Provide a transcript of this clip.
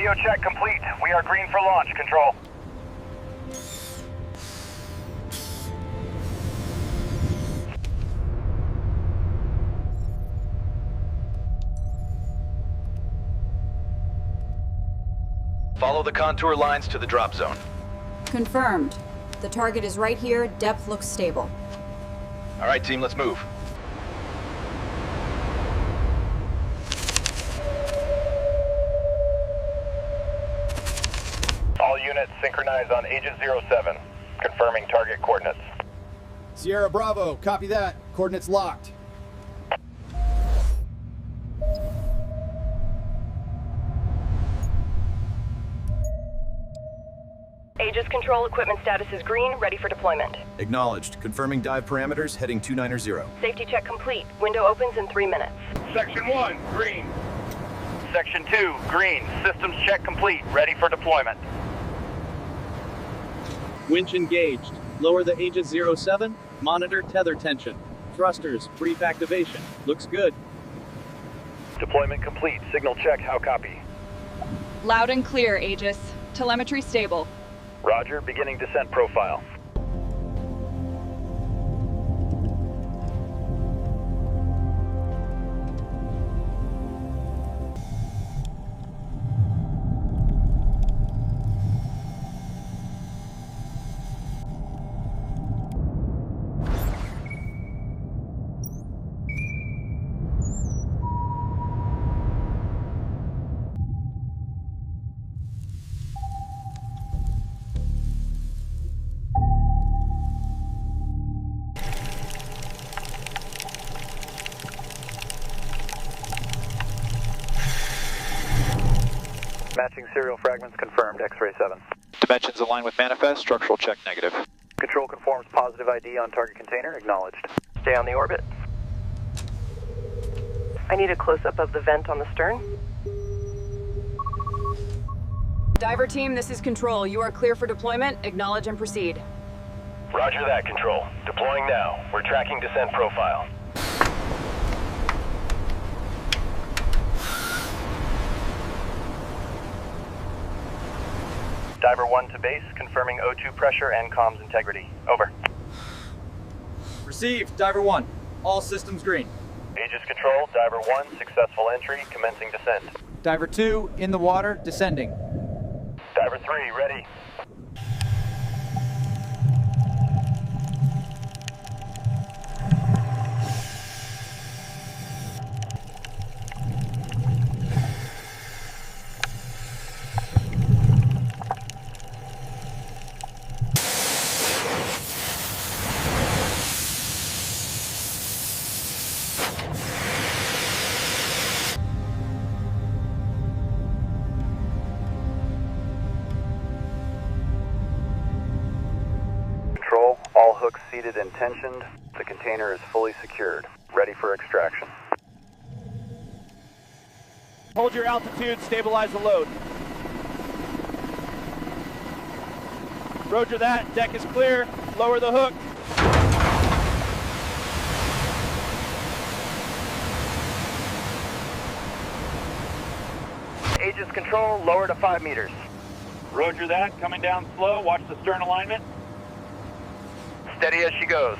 Radio check complete. We are green for launch. Control. Follow the contour lines to the drop zone. Confirmed. The target is right here. Depth looks stable. All right, team, let's move. All units synchronize on Aegis 07. Confirming target coordinates. Sierra Bravo, copy that. Coordinates locked. Aegis control equipment status is green, ready for deployment. Acknowledged. Confirming dive parameters, heading 290. Safety check complete. Window opens in 3 minutes. Section 1, green. Section 2, green. Systems check complete. Ready for deployment. Winch engaged. Lower the Aegis 07. Monitor tether tension. Thrusters, brief activation. Looks good. Deployment complete. Signal check. How copy? Loud and clear, Aegis. Telemetry stable. Roger. Beginning descent profile. Matching serial fragments confirmed. X-ray 7. Dimensions align with manifest. Structural check negative. Control conforms positive ID on target container. Acknowledged. Stay on the orbit. I need a close-up of the vent on the stern. Diver team, this is Control. You are clear for deployment. Acknowledge and proceed. Roger that, Control. Deploying now. We're tracking descent profile. Diver 1 to base, confirming O2 pressure and comms integrity. Over. Received, Diver 1. All systems green. Aegis Control, Diver 1, successful entry, commencing descent. Diver 2, in the water, descending. Diver 3, ready. Control, all hooks seated and tensioned. The container is fully secured, ready for extraction. Hold your altitude, stabilize the load. Roger that, deck is clear. Lower the hook. Aegis Control, lower to 5 meters. Roger that, coming down slow. Watch the stern alignment. Steady as she goes.